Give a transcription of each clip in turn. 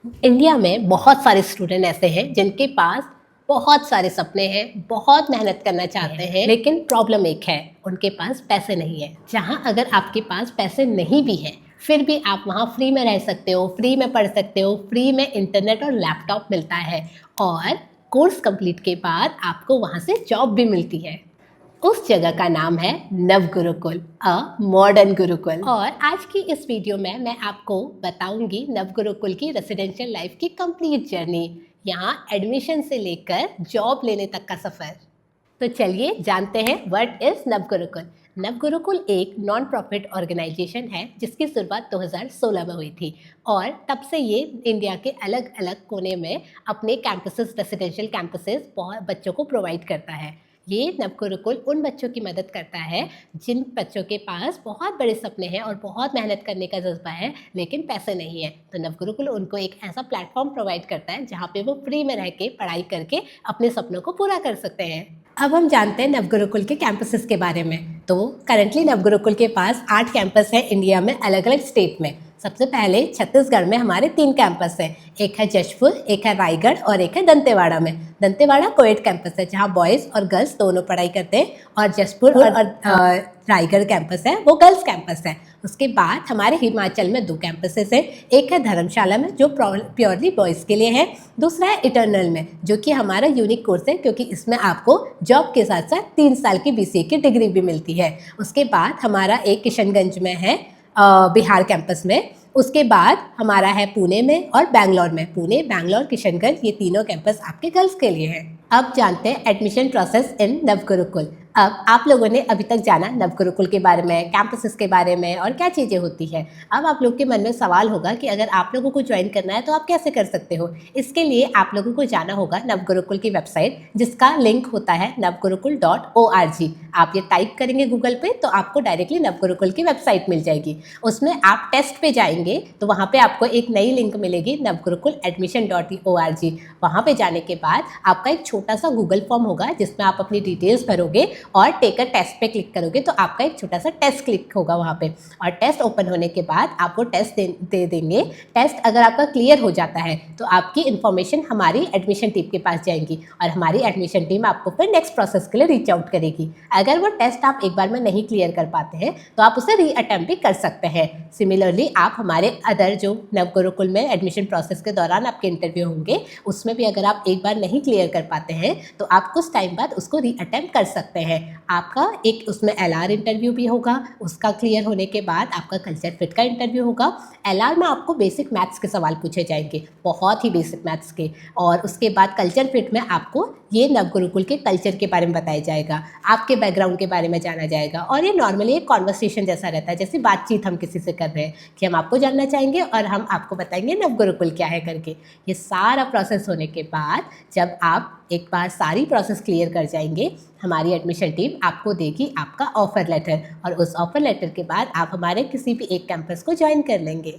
India में बहुत सारे स्टूडेंट ऐसे हैं जिनके पास बहुत सारे सपने हैं, बहुत मेहनत करना चाहते हैं, लेकिन प्रॉब्लम एक है, उनके पास पैसे नहीं है। जहाँ अगर आपके पास पैसे नहीं भी हैं, फिर भी आप वहाँ फ्री में रह सकते हो, फ्री में पढ़ सकते हो, फ्री में इंटरनेट और लैपटॉप मिलता है और कोर्स कंप्लीट के बाद आपको वहाँ से जॉब भी मिलती है। उस जगह का नाम है नव गुरुकुल, अ मॉडर्न गुरुकुल। और आज की इस वीडियो में मैं आपको बताऊंगी नव गुरुकुल की रेसिडेंशियल लाइफ की कंप्लीट जर्नी, यहाँ एडमिशन से लेकर जॉब लेने तक का सफ़र। तो चलिए जानते हैं व्हाट इज नव गुरुकुल। नव गुरुकुल एक नॉन प्रॉफिट ऑर्गेनाइजेशन है जिसकी शुरुआत 2016 में हुई थी और तब से ये इंडिया के अलग अलग कोने में अपने कैंपसेस, रेसिडेंशियल कैंपसेस बहुत बच्चों को प्रोवाइड करता है। ये नव गुरुकुल उन बच्चों की मदद करता है जिन बच्चों के पास बहुत बड़े सपने हैं और बहुत मेहनत करने का जज्बा है लेकिन पैसे नहीं है। तो नव गुरुकुल उनको एक ऐसा प्लेटफॉर्म प्रोवाइड करता है जहाँ पे वो फ्री में रह के पढ़ाई करके अपने सपनों को पूरा कर सकते हैं। अब हम जानते हैं नव गुरुकुल के कैंपसेस के बारे में। तो करंटली नव गुरुकुल के पास 8 कैंपस है इंडिया में, अलग अलग स्टेट में। सबसे पहले छत्तीसगढ़ में हमारे 3 कैंपस हैं, एक है जशपुर, एक है रायगढ़ और एक है दंतेवाड़ा में। दंतेवाड़ा कोएड कैंपस है जहाँ बॉयज़ और गर्ल्स दोनों पढ़ाई करते हैं और जशपुर और रायगढ़ कैंपस है वो गर्ल्स कैंपस है। उसके बाद हमारे हिमाचल में 2 कैंपसेस हैं, एक है धर्मशाला में जो प्योरली बॉयज़ के लिए है, दूसरा है इटर्नल में जो कि हमारा यूनिक कोर्स है क्योंकि इसमें आपको जॉब के साथ साथ 3 साल की BCA की डिग्री भी मिलती है। उसके बाद हमारा एक किशनगंज में है बिहार कैंपस में, उसके बाद हमारा है पुणे में और बैंगलोर में। पुणे, बैंगलोर, किशनगंज ये तीनों कैंपस आपके गर्ल्स के लिए हैं। अब जानते हैं एडमिशन प्रोसेस इन नव गुरुकुल। अब आप लोगों ने अभी तक जाना नव गुरुकुल के बारे में, कैंपसेस के बारे में और क्या चीज़ें होती है। अब आप लोग के मन में सवाल होगा कि अगर आप लोगों को ज्वाइन करना है तो आप कैसे कर सकते हो। इसके लिए आप लोगों को जाना होगा नव गुरुकुल की वेबसाइट जिसका लिंक होता है navgurukul.org। आप ये टाइप करेंगे गूगल पे तो आपको डायरेक्टली नव गुरुकुल की वेबसाइट मिल जाएगी। उसमें आप टेस्ट पे जाएंगे तो वहाँ पे आपको एक नई लिंक मिलेगी navgurukul.admission.org। वहाँ पे जाने के बाद आपका एक छोटा सा गूगल फॉर्म होगा जिसमें आप अपनी डिटेल्स भरोगे और टेक अ टेस्ट पे क्लिक करोगे तो आपका एक छोटा सा टेस्ट क्लिक होगा वहाँ पे और टेस्ट ओपन होने के बाद आप वो टेस्ट दे देंगे। टेस्ट अगर आपका क्लियर हो जाता है तो आपकी इन्फॉर्मेशन हमारी एडमिशन टीम के पास जाएंगी और हमारी एडमिशन टीम आपको फिर नेक्स्ट प्रोसेस के लिए रीच आउट करेगी। अगर वो टेस्ट आप एक बार में नहीं क्लियर कर पाते हैं तो आप उसे रीअटेम्प्ट भी कर सकते हैं। सिमिलरली आप हमारे अदर जो नव गुरुकुल में एडमिशन प्रोसेस के दौरान आपके इंटरव्यू होंगे उसमें भी अगर आप एक बार नहीं क्लियर कर पाते हैं तो आप कुछ टाइम बाद उसको रीअटेम्प्ट कर सकते हैं। आपका एक उसमें LR इंटरव्यू भी होगा, उसका क्लियर होने के बाद आपका कल्चर फिट का इंटरव्यू होगा। LR में आपको बेसिक मैथ्स के सवाल पूछे जाएंगे, बहुत ही बेसिक मैथ्स के, और उसके बाद कल्चर फिट में आपको ये नव गुरुकुल के कल्चर के बारे में बताया जाएगा, आपके बैकग्राउंड के बारे में जाना जाएगा और ये नॉर्मली एक कॉन्वर्सेशन जैसा रहता है, जैसे बातचीत हम किसी से कर रहे हैं कि हम आपको जानना चाहेंगे और हम आपको बताएंगे नव गुरुकुल क्या है करके। ये सारा प्रोसेस होने के बाद जब आप एक बार सारी प्रोसेस क्लियर कर जाएंगे हमारी एडमिशन टीम आपको देगी आपका ऑफर लेटर और उस ऑफर लेटर के बाद आप हमारे किसी भी एक कैंपस को ज्वाइन कर लेंगे।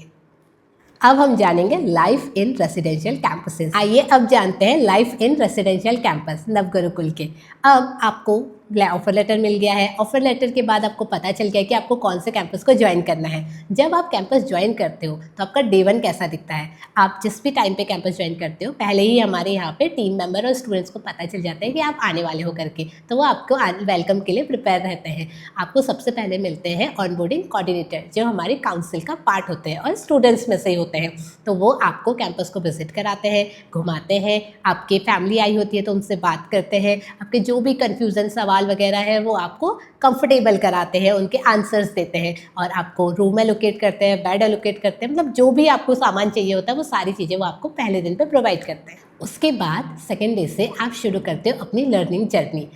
अब हम जानेंगे लाइफ इन रेसिडेंशियल कैंपसेस। आइए अब जानते हैं लाइफ इन रेसिडेंशियल कैंपस नव गुरुकुल के। अब आपको ऑफर लेटर मिल गया है। ऑफर लेटर के बाद आपको पता चल गया कि आपको कौन से कैंपस को ज्वाइन करना है। जब आप कैंपस ज्वाइन करते हो तो आपका डे 1 कैसा दिखता है। आप जिस भी टाइम पे कैंपस ज्वाइन करते हो पहले ही हमारे यहाँ पे टीम मेंबर और स्टूडेंट्स को पता चल जाता है कि आप आने वाले हो करके, तो वो आपको वेलकम के लिए प्रिपेयर रहते हैं। आपको सबसे पहले मिलते हैं ऑनबोर्डिंग कोऑर्डिनेटर जो हमारे काउंसिल का पार्ट होते हैं और स्टूडेंट्स में से ही होते हैं। तो वो आपको कैंपस को विजिट कराते हैं, घुमाते हैं, आपके फैमिली आई होती है तो उनसे बात करते हैं, आपके जो भी कन्फ्यूज़न सवाल वगैरह है वो आपको कंफर्टेबल कराते हैं, उनके आंसर्स देते हैं और आपको रूम एलोकेट करते हैं, बेड एलोकेट करते हैं, मतलब जो भी आपको सामान चाहिए होता है वो सारी चीज़ें वो आपको पहले दिन पे प्रोवाइड करते हैं। उसके बाद सेकेंड डे से आप शुरू करते हो अपनी लर्निंग जर्नी।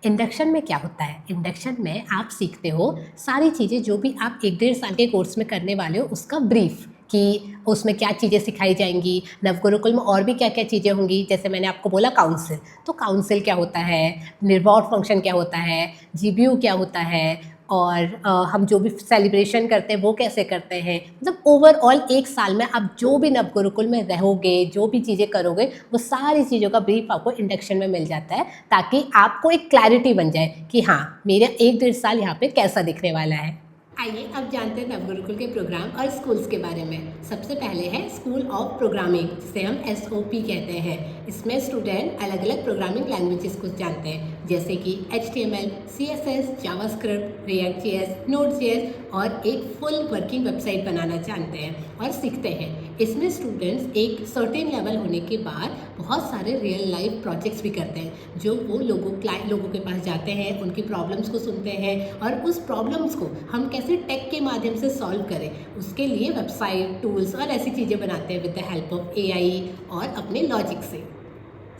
इंडक्शन में क्या होता है। इंडक्शन में आप सीखते हो सारी चीज़ें जो भी आप 1-1.5 साल के कोर्स में करने वाले हो उसका ब्रीफ, कि उसमें क्या चीज़ें सिखाई जाएंगी, नव गुरुकुल में और भी क्या क्या चीज़ें होंगी। जैसे मैंने आपको बोला काउंसिल, तो काउंसिल क्या होता है, रिवॉर्ड फंक्शन क्या होता है, GBU क्या होता है और हम जो भी सेलिब्रेशन करते हैं वो कैसे करते हैं। मतलब ओवरऑल 1 साल में आप जो भी नव गुरुकुल में रहोगे, जो भी चीज़ें करोगे वो सारी चीज़ों का ब्रीफ आपको इंडक्शन में मिल जाता है ताकि आपको एक क्लैरिटी बन जाए कि हाँ मेरा 1-1.5 साल यहाँ पे कैसा दिखने वाला है। आइए अब जानते हैं नवगुरुकुल के प्रोग्राम और स्कूल्स के बारे में। सबसे पहले है स्कूल ऑफ प्रोग्रामिंग, जिसे हम SOP कहते हैं। इसमें स्टूडेंट अलग अलग प्रोग्रामिंग लैंग्वेजेस को जानते हैं, जैसे कि HTML, CSS, JavaScript, React.js, Node.js और एक फुल वर्किंग वेबसाइट बनाना जानते हैं और सीखते हैं। इसमें स्टूडेंट्स एक सर्टेन लेवल होने के बाद बहुत सारे रियल लाइफ प्रोजेक्ट्स भी करते हैं, जो वो लोगों के पास जाते हैं, उनकी प्रॉब्लम्स को सुनते हैं और उस प्रॉब्लम्स को हम कैसे टेक के माध्यम से सॉल्व करें, उसके लिए वेबसाइट, टूल्स और ऐसी चीज़ें बनाते हैं with the help of AI और अपने लॉजिक से।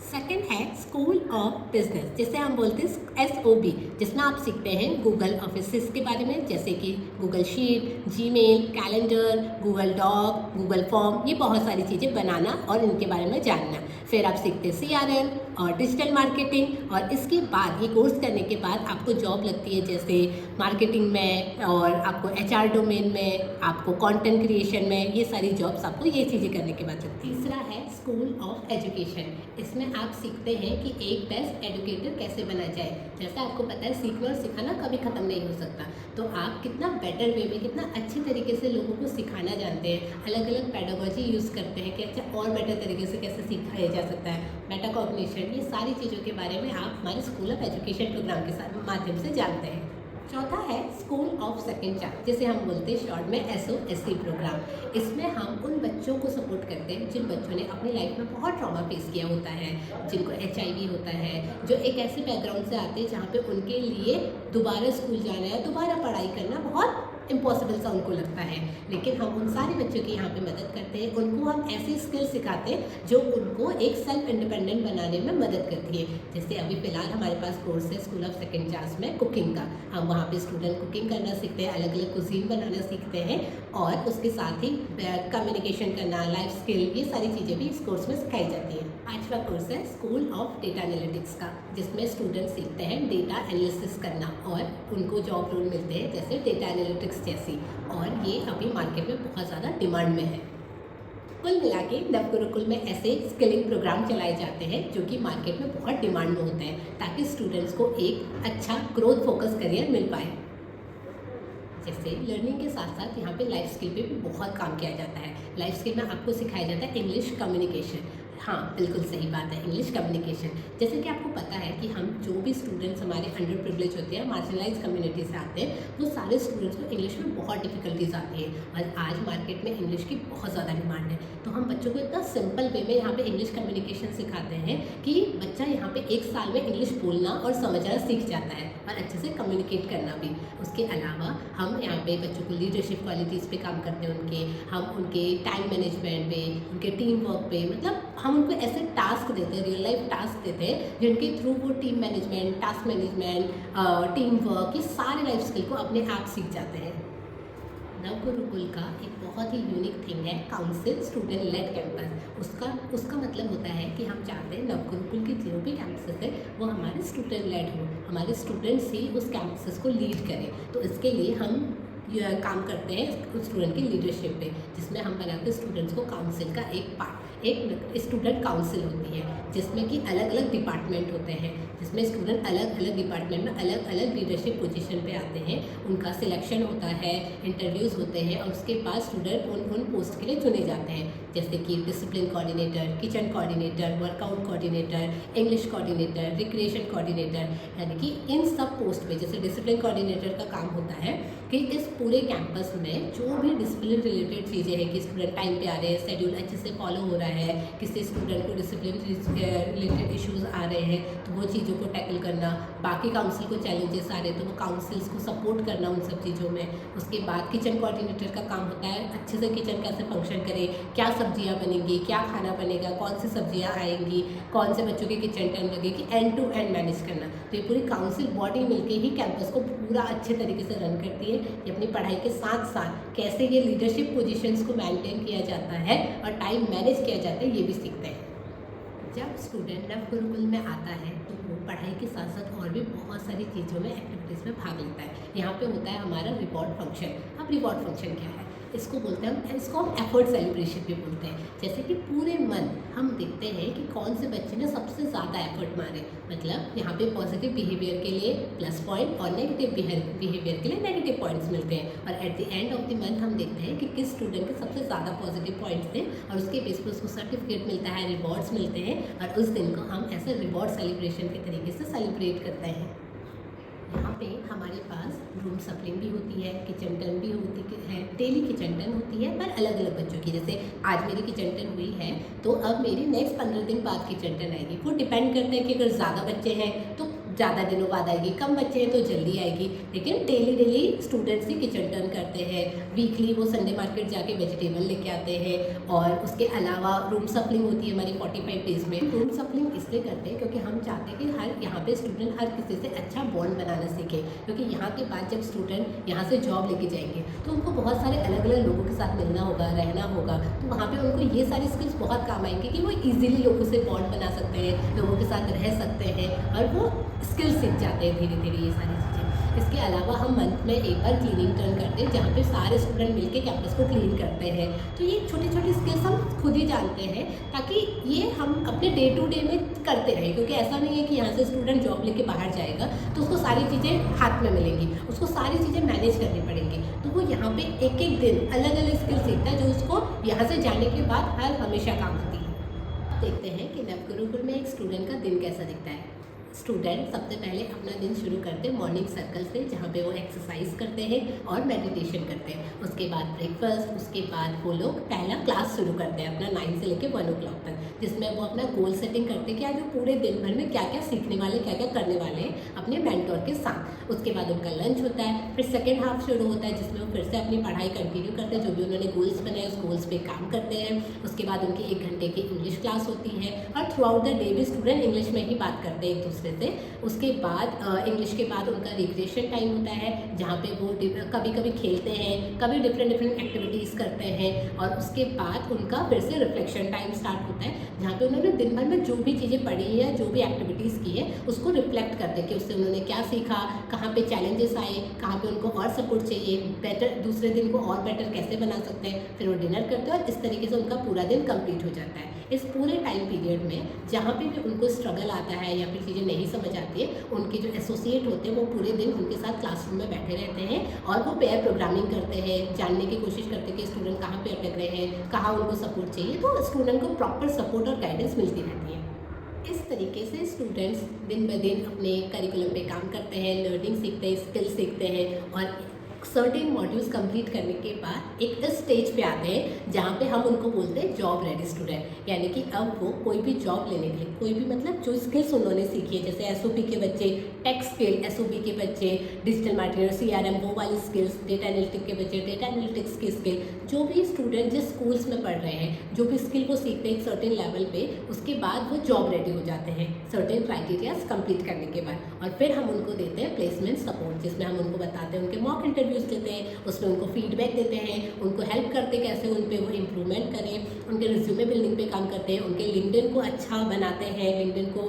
सेकंड है स्कूल ऑफ बिजनेस, जिसे हम बोलते हैं SOB, जिसमें आप सीखते हैं गूगल ऑफिस के बारे में, जैसे कि Google sheet, Gmail, calendar, Google doc, Google form, ये बहुत सारी चीज़ें बनाना और इनके बारे में जानना। फिर आप सीखते हैं CRM और डिजिटल मार्केटिंग, और इसके बाद ये कोर्स करने के बाद आपको जॉब लगती है, जैसे मार्केटिंग में और आपको HR डोमेन में, आपको कंटेंट क्रिएशन में, ये सारी जॉब्स आपको ये चीज़ें करने के बाद लगती है। तीसरा है स्कूल ऑफ एजुकेशन। इसमें आप सीखते हैं कि एक बेस्ट एजुकेटर कैसे बना जाए। जैसा आपको पता है, सीखना और सिखाना कभी ख़त्म नहीं हो सकता, तो आप कितना बेटर वे में, कितना अच्छी तरीके से लोगों को सिखाना जानते हैं, अलग अलग पेडागोजी यूज़ करते हैं कि अच्छा और बेटर तरीके से कैसे सिखाया जा सकता है, मेटाकॉग्निशन, ये सारी चीज़ों के बारे में आप हमारे स्कूल ऑफ एजुकेशन प्रोग्राम के साथ माध्यम से जानते हैं। चौथा है स्कूल ऑफ सेकेंड चांस, जिसे हम बोलते हैं शॉर्ट में SOSC प्रोग्राम। इसमें हम उन बच्चों को सपोर्ट करते हैं जिन बच्चों ने अपनी लाइफ में बहुत ट्रॉमा फेस किया होता है, जिनको HIV होता है, जो एक ऐसे बैकग्राउंड से आते हैं जहाँ पे उनके लिए दोबारा स्कूल जाना है, दोबारा पढ़ाई करना बहुत इम्पॉसिबल सा उनको लगता है। लेकिन हम उन सारे बच्चों की यहाँ पे मदद करते हैं, उनको हम ऐसी स्किल सिखाते हैं जो उनको एक सेल्फ इंडिपेंडेंट बनाने में मदद करती है। जैसे अभी फ़िलहाल हमारे पास कोर्स है स्कूल ऑफ सेकेंड चांस में कुकिंग का। हम वहाँ पे स्टूडेंट कुकिंग करना सीखते हैं, अलग अलग कुजीन बनाना सीखते हैं, और उसके साथ ही कम्युनिकेशन करना, लाइफ स्किल, ये सारी चीज़ें भी इस कोर्स में सिखाई जाती हैं। पांचवा कोर्स है स्कूल ऑफ डेटा एनालिटिक्स का, जिसमें स्टूडेंट सीखते हैं डेटा एनालिसिस करना और उनको जॉब रोल मिलते हैं जैसे डेटा एनालिटिक्स जैसी, और ये अभी मार्केट में बहुत ज़्यादा डिमांड में है। कुल मिला के नवगुरुकुल में ऐसे स्किलिंग प्रोग्राम चलाए जाते हैं जो कि मार्केट में बहुत डिमांड में होते हैं, ताकि स्टूडेंट्स को एक अच्छा ग्रोथ फोकस करियर मिल पाए। जैसे लर्निंग के साथ साथ यहाँ पे लाइफ स्किल पे भी बहुत काम किया जाता है। लाइफ स्किल में आपको सिखाया जाता है इंग्लिश कम्युनिकेशन। हाँ, बिल्कुल सही बात है, इंग्लिश कम्युनिकेशन। जैसे कि आपको पता है कि हम जो भी स्टूडेंट्स हमारे अंडर प्रिविलेज होते हैं, मार्जिनलाइज कम्युनिटी से आते हैं, वो सारे स्टूडेंट्स को इंग्लिश में बहुत डिफिकल्टीज आती है, और आज मार्केट में इंग्लिश की बहुत ज़्यादा डिमांड है। तो हम बच्चों को इतना सिंपल वे में यहाँ पे इंग्लिश कम्युनिकेशन सिखाते हैं कि बच्चा यहाँ पे 1 साल में इंग्लिश बोलना और समझना सीख जाता है, और अच्छे से कम्युनिकेट करना भी। उसके अलावा हम यहाँ पे बच्चों को लीडरशिप क्वालिटीज़ पे काम करते हैं, हम उनके टाइम मैनेजमेंट पे, उनके टीम वर्क पे, मतलब हम उनको ऐसे टास्क देते हैं, रियल लाइफ टास्क देते हैं, जिनके थ्रू वो team management, task management, team work, ये सारे लाइफ स्किल को अपने आप सीख जाते हैं। नवगुरुकुल का एक बहुत ही यूनिक थिंग है काउंसिल स्टूडेंट लेड कैंपस। उसका मतलब होता है कि हम चाहते हैं नवगुरुकुल के जो भी कैंपसेस है वो हमारे स्टूडेंट लेड हो, हमारे स्टूडेंट्स ही उस कैंपसेस को लीड करें। तो इसके लिए हम काम करते हैं स्टूडेंट की लीडरशिप पे, जिसमें हम बनाते हैं स्टूडेंट्स को काउंसिल का एक पार्ट। एक स्टूडेंट काउंसिल होती है जिसमें कि अलग अलग डिपार्टमेंट होते हैं, जिसमें स्टूडेंट अलग अलग डिपार्टमेंट में अलग अलग लीडरशिप पोजीशन पे आते हैं, उनका सिलेक्शन होता है, इंटरव्यूज़ होते हैं, और उसके बाद स्टूडेंट उन पोस्ट के लिए चुने जाते हैं, जैसे कि discipline coordinator, kitchen coordinator, workout coordinator, English coordinator, recreation coordinator. यानी कि इन सब पोस्ट पे, जैसे डिसिप्लिन कोऑर्डिनेटर का काम होता है कि इस पूरे कैंपस में जो भी डिसिप्लिन रिलेटेड चीज़ें हैं कि स्टूडेंट टाइम पे आ रहे हैं, शेड्यूल अच्छे से फॉलो हो रहा है, किसी स्टूडेंट को डिसिप्लिन रिलेटेड इश्यूज़ आ रहे हैं तो वो चीज़ों को टैकल करना, बाकी काउंसिल को चैलेंजेस आ रहे हैं तो वो काउंसिल्स को सपोर्ट करना उन सब चीज़ों में। उसके बाद किचन कोऑर्डिनेटर का काम होता है अच्छे से किचन कैसे फंक्शन करे, क्या सब्जियाँ बनेंगी, क्या खाना बनेगा, कौन सी सब्जियाँ आएंगी, कौन से बच्चों के किचन टाइम लगेगी, एंड टू एंड मैनेज करना। तो ये पूरी काउंसिल बॉडी मिलके ही कैंपस को पूरा अच्छे तरीके से रन करती है। ये अपनी पढ़ाई के साथ साथ कैसे ये लीडरशिप पोजीशंस को मेंटेन किया जाता है और टाइम मैनेज किया जाता है, ये भी सीखते हैं। जब स्टूडेंट नवगुरुकुल में आता है तो वो पढ़ाई के साथ साथ और भी बहुत सारी चीज़ों में, एक्टिविटीज़ में भाग लेता है। यहाँ पे होता है हमारा रिवॉर्ड फंक्शन। अब रिवॉर्ड फंक्शन क्या है? इसको हम एफर्ट सेलिब्रेशन भी बोलते हैं। जैसे कि पूरे मंथ हम देखते हैं कि कौन से बच्चे ने सबसे ज़्यादा एफर्ट मारे, मतलब यहाँ पे पॉजिटिव बिहेवियर के लिए प्लस पॉइंट और नेगेटिव बिहेवियर के लिए नेगेटिव पॉइंट्स मिलते हैं। और at the end of the month हम देखते हैं कि किस स्टूडेंट के सबसे ज़्यादा पॉजिटिव पॉइंट्स थे और उसके बेस पर उसको सर्टिफिकेट मिलता है, रिवॉर्ड्स मिलते हैं और उस दिन को हम ऐसे रिवॉर्ड सेलिब्रेशन के तरीके से सेलिब्रेट करते हैं। यहाँ पे हमारे पास रूम सप्लिंग भी होती है, किचन टर्न भी होती है, डेली किचन टर्न होती है पर अलग अलग बच्चों की। जैसे आज मेरी किचन टर्न हुई है तो अब मेरी नेक्स्ट 15 दिन बाद किचन टर्न आएगी। वो डिपेंड करता है कि अगर ज़्यादा बच्चे हैं तो ज़्यादा दिनों बाद आएगी, कम बच्चे हैं तो जल्दी आएगी। लेकिन डेली स्टूडेंट्स ही किचन टर्न करते हैं। वीकली वो संडे मार्केट जाके वेजिटेबल लेके आते हैं और उसके अलावा रूम सप्लिंग होती है हमारी 45 डेज़ में। रूम सप्लिंग इसलिए करते हैं क्योंकि हम चाहते हैं कि हर यहाँ पे स्टूडेंट हर किसी से अच्छा बॉन्ड बनाना सीखे, क्योंकि यहाँ के बाद जब स्टूडेंट यहाँ से जॉब लेके जाएंगे तो उनको बहुत सारे अलग अलग लोगों के साथ मिलना होगा, रहना होगा, तो वहाँ पे उनको ये सारी स्किल्स बहुत काम आएंगी कि वो इजीली लोगों से बॉन्ड बना सकते हैं, लोगों के साथ रह सकते हैं और वो स्किल सीख जाते हैं धीरे धीरे ये सारी चीज़ें। इसके अलावा हम मंथ में एक बार क्लीनिंग टर्न करते हैं जहाँ पे सारे स्टूडेंट मिलके कैंपस को क्लीन करते हैं। तो ये छोटी छोटी स्किल्स हम खुद ही जानते हैं ताकि ये हम अपने डे टू डे में करते रहें, क्योंकि ऐसा नहीं है कि यहाँ से स्टूडेंट जॉब लेके बाहर जाएगा तो उसको सारी चीज़ें हाथ में मिलेंगी, उसको सारी चीज़ें मैनेज करनी पड़ेंगी। तो वो यहाँ पे एक एक दिन अलग अलग स्किल सीखता है जो उसको यहाँ से जाने के बाद हर हमेशा काम आती है। देखते हैं कि नव गुरुकुल में एक स्टूडेंट का दिन कैसा दिखता है। स्टूडेंट सबसे पहले अपना दिन शुरू करते हैं मॉर्निंग सर्कल से, जहाँ पे वो एक्सरसाइज करते हैं और मेडिटेशन करते हैं। उसके बाद ब्रेकफास्ट, उसके बाद वो लोग पहला क्लास शुरू करते हैं अपना 9 से लेकर 1 o'clock तक, जिसमें वो अपना गोल सेटिंग करते हैं कि आज वो पूरे दिन भर में क्या क्या सीखने वाले, क्या क्या करने वाले हैं अपने मेंटोर के साथ। उसके बाद उनका लंच होता है, फिर सेकेंड हाफ शुरू होता है जिसमें वो फिर से अपनी पढ़ाई कंटिन्यू करते हैं, जो भी उन्होंने गोल्स बनाए उस गोल्स पे काम करते हैं। उसके बाद उनकी 1 घंटे की इंग्लिश क्लास होती है और थ्रू आउट द डे भी स्टूडेंट इंग्लिश में ही बात करते हैं एक दूसरे से। उसके बाद इंग्लिश के बाद उनका रिक्रिएशन टाइम होता है जहाँ पे वो कभी कभी खेलते हैं, कभी डिफरेंट एक्टिविटीज़ करते हैं और उसके बाद उनका फिर से रिफ्लेक्शन टाइम स्टार्ट होता है जहाँ पे उन्होंने दिन भर में जो भी चीज़ें पढ़ी है, जो भी एक्टिविटीज़ की है उसको रिफ्लेक्ट करते हैं कि उससे उन्होंने क्या सीखा, कहाँ पे चैलेंजेस आए, कहाँ पे उनको और सपोर्ट चाहिए, बेटर दूसरे दिन को और बेटर कैसे बना सकते हैं। फिर वो डिनर करते हैं और इस तरीके से उनका पूरा दिन कंप्लीट हो जाता है। इस पूरे टाइम पीरियड में जहाँ पे भी उनको स्ट्रगल आता है या फिर चीज़ें नहीं समझ आती है, उनके जो एसोसिएट होते हैं वो पूरे दिन उनके साथ क्लासरूम में बैठे रहते हैं और वो पेयर प्रोग्रामिंग करते हैं, जानने की कोशिश करते हैं कि स्टूडेंट कहाँ पे अटक रहे हैं, कहाँ उनको सपोर्ट चाहिए, तो स्टूडेंट को प्रॉपर सपोर्ट और गाइडेंस मिलती रहती है। इस तरीके से स्टूडेंट्स दिन ब दिन अपने करिकुलम पे काम करते हैं, लर्निंग सीखते हैं, स्किल सीखते हैं और सर्टेन मॉड्यूल्स कंप्लीट करने के बाद एक स्टेज पे आते हैं जहाँ पे हम उनको बोलते हैं जॉब रेडी स्टूडेंट। यानी कि अब वो कोई भी जॉब लेने के लिए, कोई भी मतलब जो स्किल्स उन्होंने सीखी है, जैसे एसओपी के बच्चे टेक स्किल, एसओपी के बच्चे डिजिटल मार्केटिंग, सीआरएम वो वाली स्किल्स, डेटा एनालिटिक्स के बच्चे डेटा एनालिटिक्स की स्किल, जो भी स्टूडेंट जिस स्कूल्स में पढ़ रहे हैं जो भी स्किल को सीखते हैं एक सर्टेन लेवल पे, उसके बाद वो जॉब रेडी हो जाते हैं सर्टेन क्राइटेरियाज कंप्लीट करने के बाद। और फिर हम उनको देते हैं प्लेसमेंट सपोर्ट, जिसमें हम उनको बताते हैं, उनके मॉक इंटरव्यूज देते हैं, उसमें उनको फीडबैक देते हैं, उनको हेल्प करते हैं कैसे उन पे वो इम्प्रूवमेंट करें, उनके रिज्यूमे बिल्डिंग पे काम करते हैं, उनके लिंक्डइन को अच्छा बनाते हैं, लिंक्डइन को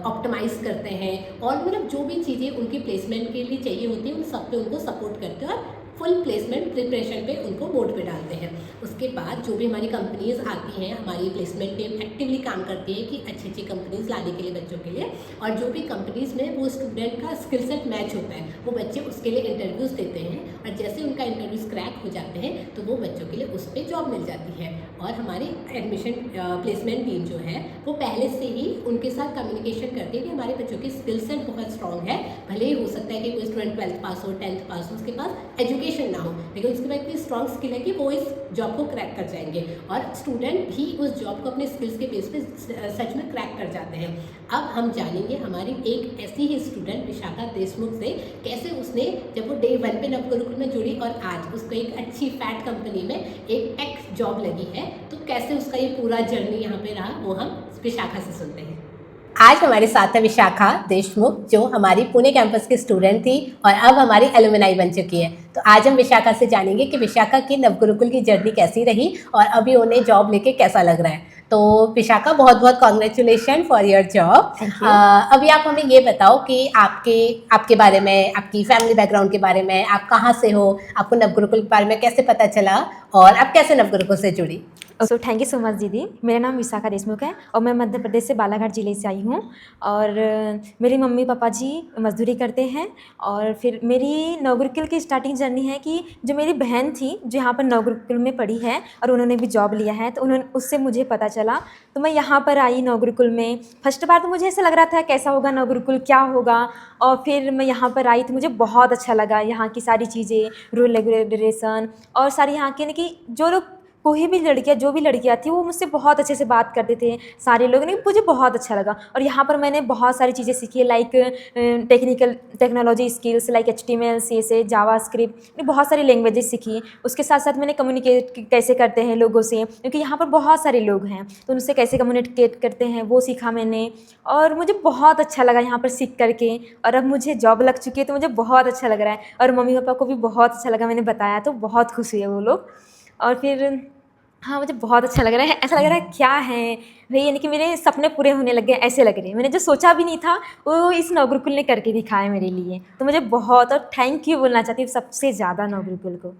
ऑप्टिमाइज करते हैं और मतलब जो भी चीज़ें उनकी प्लेसमेंट के लिए चाहिए होती है उन सब पे उनको सपोर्ट करते हैं और फुल प्लेसमेंट प्रिपरेशन पे उनको बोर्ड पे डालते हैं। उसके बाद जो भी हमारी कंपनीज आती हैं हमारी प्लेसमेंट पे एक्टिवली काम करती है कि अच्छी अच्छी कंपनीज लाने के लिए बच्चों के लिए, और जो भी कंपनीज में वो स्टूडेंट का स्किल सेट मैच होता है वो बच्चे उसके लिए इंटरव्यूज़ देते हैं और जैसे उनका इंटरव्यूज़ क्रैक हो जाते हैं तो वो बच्चों के लिए उस पर जॉब मिल जाती है। और हमारी एडमिशन प्लेसमेंट टीम जो है वो पहले से ही उनके साथ कम्युनिकेशन करती है कि हमारे बच्चों की स्किल सेट बहुत स्ट्रॉन्ग है। भले ही हो सकता है कि कोई स्टूडेंट 12th पास हो, 10th पास हो, उसके पास एजुकेशन ना हो, लेकिन उसके बाद इतनी स्ट्रॉन्ग स्किल है कि वो इस जॉब को क्रैक कर जाएंगे और स्टूडेंट भी उस जॉब को अपने स्किल्स के बेस पे सच में क्रैक कर जाते हैं। अब हम जानेंगे हमारी एक ऐसी ही स्टूडेंट विशाखा देशमुख से, कैसे उसने जब वो डे 1 पे नव गुरुकुल में जुड़ी और आज उसको एक अच्छी फैट कंपनी में एक टेक जॉब लगी है, तो कैसे उसका ये पूरा जर्नी यहाँ पे रहा वो हम विशाखा से सुनते हैं। आज हमारे साथ है विशाखा देशमुख, जो हमारी पुणे कैंपस की स्टूडेंट थी और अब हमारी एलुमनाई बन चुकी है। तो आज हम विशाखा से जानेंगे कि विशाखा की नव गुरुकुल की जर्नी कैसी रही और अभी उन्हें जॉब लेके कैसा लग रहा है। तो विशाखा बहुत बहुत कॉन्ग्रेचुलेशन फॉर योर जॉब। अभी आप हमें ये बताओ कि आपके बारे में, आपकी फैमिली बैकग्राउंड के बारे में, आप कहाँ से हो, आपको नव गुरुकुल के बारे में कैसे पता चला और आप कैसे नव गुरुकुल से जुड़ी। So thank you so much दीदी। मेरा नाम विशाखा देशमुख है और मैं मध्य प्रदेश से बालाघाट ज़िले से आई हूँ। और मेरे मम्मी पापा जी मज़दूरी करते हैं। और फिर मेरी नवगुरुकुल की स्टार्टिंग जर्नी है कि जो मेरी बहन थी जो यहाँ पर नवगुरुकुल में पढ़ी है और उन्होंने भी जॉब लिया है, तो उन्होंने उससे मुझे पता चला, तो मैं यहाँ पर आई नवगुरुकुल में। फर्स्ट बार तो मुझे ऐसा लग रहा था कैसा होगा नवगुरुकुल, क्या होगा। और फिर मैं यहाँ पर आई तो मुझे बहुत अच्छा लगा, यहाँ की सारी चीज़ें, रूल रेगुलेशन और सारी यहाँ के कि जो लोग कोई भी लड़कियाँ, जो भी लड़कियाँ थी वो मुझसे बहुत अच्छे से बात करते थे सारे लोग, नहीं मुझे बहुत अच्छा लगा। और यहाँ पर मैंने बहुत सारी चीज़ें सीखी, like technology skills like HTML CSS JavaScript, बहुत सारी लैंग्वेजेस सीखी। उसके साथ साथ मैंने कम्युनिकेट कैसे करते हैं लोगों से, क्योंकि यहाँ पर बहुत सारे लोग हैं तो उनसे कैसे कम्युनिकेट करते हैं वो सीखा मैंने। और मुझे बहुत अच्छा लगा यहाँ पर सीख करके। और अब मुझे जॉब लग चुकी है तो मुझे बहुत अच्छा लग रहा है और मम्मी पापा को भी बहुत अच्छा लगा, मैंने बताया तो बहुत खुश हुए वो लोग। और फिर हाँ, मुझे बहुत अच्छा लग रहा है, ऐसा लग रहा है क्या है भाई, यानी कि मेरे सपने पूरे होने लग गए, ऐसे लग रहे हैं। मैंने जो सोचा भी नहीं था वो इस नवगुरुकुल ने करके दिखाया मेरे लिए, तो मुझे बहुत और थैंक यू बोलना चाहती हूँ सबसे ज़्यादा नवगुरुकुल को,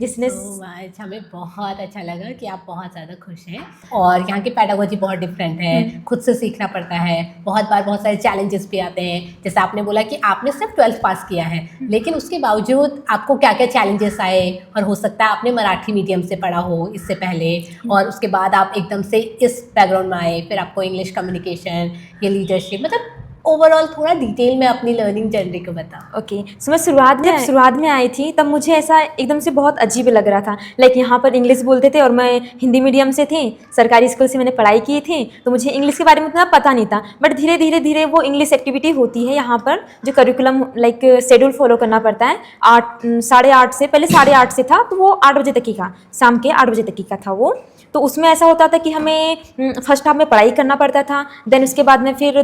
जिसने सो मच, हमें बहुत अच्छा लगा कि आप बहुत ज़्यादा खुश हैं। और यहाँ की पेडागोजी बहुत डिफरेंट है, खुद से सीखना पड़ता है, बहुत बार बहुत सारे चैलेंजेस भी आते हैं। जैसे आपने बोला कि आपने सिर्फ 12th पास किया है, लेकिन उसके बावजूद आपको क्या क्या चैलेंजेस आए, और हो सकता है आपने मराठी मीडियम से पढ़ा हो इससे पहले, और उसके बाद आप एकदम से इस बैकग्राउंड में आए, फिर आपको इंग्लिश कम्युनिकेशन, ये लीडरशिप, मतलब ओवरऑल थोड़ा डिटेल में अपनी लर्निंग जर्नी को बताओ। ओके, सो मैं शुरुआत में आई थी तब मुझे ऐसा एकदम से बहुत अजीब लग रहा था, लाइक यहाँ पर इंग्लिश बोलते थे और मैं हिंदी मीडियम से थी, सरकारी स्कूल से मैंने पढ़ाई की थी, तो मुझे इंग्लिश के बारे में उतना पता नहीं था। बट धीरे धीरे धीरे वो इंग्लिश एक्टिविटी होती है यहाँ पर, जो करिकुलम लाइक शेड्यूल फॉलो करना पड़ता है। 8:30 से, पहले 8:30 से था तो वो 8 बजे तक ही का, शाम के 8 बजे तक ही का था वो। तो उसमें ऐसा होता था कि हमें फर्स्ट हाफ में पढ़ाई करना पड़ता था, देन उसके बाद में फिर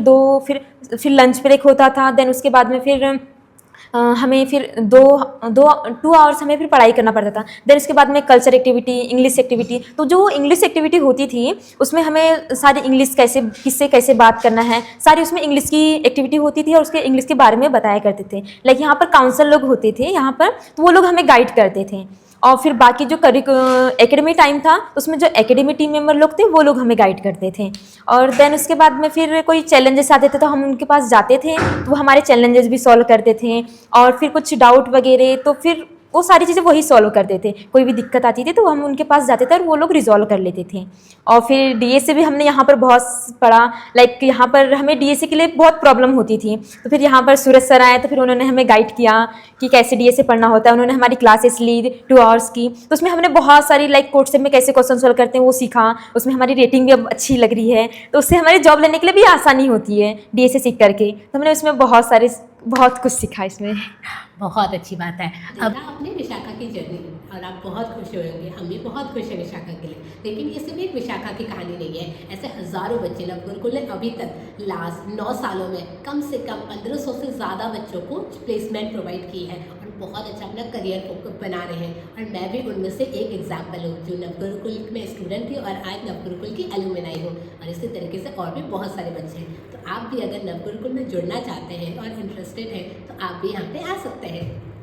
लंच ब्रेक होता था, देन उसके बाद में फिर हमें फिर 2 आवर्स हमें फिर पढ़ाई करना पड़ता था। देन उसके बाद में कल्चर एक्टिविटी, इंग्लिश एक्टिविटी। तो जो इंग्लिश एक्टिविटी होती थी उसमें हमें सारी इंग्लिश कैसे, किससे कैसे बात करना है, सारी उसमें इंग्लिश की एक्टिविटी होती थी और उसके इंग्लिश के बारे में बताया करते थे। लाइक यहाँ पर काउंसलर लोग होते थे यहाँ पर, तो वो लोग हमें गाइड करते थे। और फिर बाकी जो एकेडमी टाइम था उसमें जो एकेडमी टीम मेंबर लोग थे वो लोग हमें गाइड करते थे। और देन उसके बाद में फिर कोई चैलेंजेस आते थे तो हम उनके पास जाते थे, तो वो हमारे चैलेंजेस भी सॉल्व करते थे। और फिर कुछ डाउट वगैरह तो फिर वो सारी चीज़ें वही सॉल्व करते थे, कोई भी दिक्कत आती थी तो हम उनके पास जाते थे और वो लोग रिजॉल्व कर लेते थे। और फिर DSA भी हमने यहाँ पर बहुत पढ़ा, लाइक यहाँ पर हमें DSA के लिए बहुत प्रॉब्लम होती थी, तो फिर यहाँ पर सूरज सर आए तो फिर उन्होंने हमें गाइड किया कि कैसे DSA पढ़ना होता है। उन्होंने हमारी क्लासेस ली 2 आवर्स की, तो उसमें हमने बहुत सारी लाइक कोर्स में कैसे क्वेश्चन सॉल्व करते हैं वो सीखा। उसमें हमारी रेटिंग भी अब अच्छी लग रही है, तो उससे हमारी जॉब लेने के लिए भी आसानी होती है DSA सीख करके। तो हमने उसमें बहुत कुछ सीखा इसमें। बहुत अच्छी बात है। अब आपने विशाखा की जर्नी और आप बहुत खुश होंगे, हम भी बहुत खुश हैं विशाखा के लिए। लेकिन ये सिर्फ एक विशाखा की कहानी नहीं है, ऐसे हज़ारों बच्चे नवगुरुकुल ने अभी तक लास्ट 9 सालों में कम से कम 1500 से ज़्यादा बच्चों को प्लेसमेंट प्रोवाइड की है और बहुत अच्छा अपना करियर बना रहे हैं। और मैं भी उनमें से एक एग्जाम्पल हूँ जो नवगुरुकुल में स्टूडेंट थी और आज नवगुरुकुल की एलुमनाई हूँ। और इसी तरीके से और भी बहुत सारे बच्चे हैं। तो आप भी अगर नवगुरुकुल में जुड़ना चाहते हैं और इंटरेस्टेड हैं तो आप भी यहाँ पे आ सकते हैं।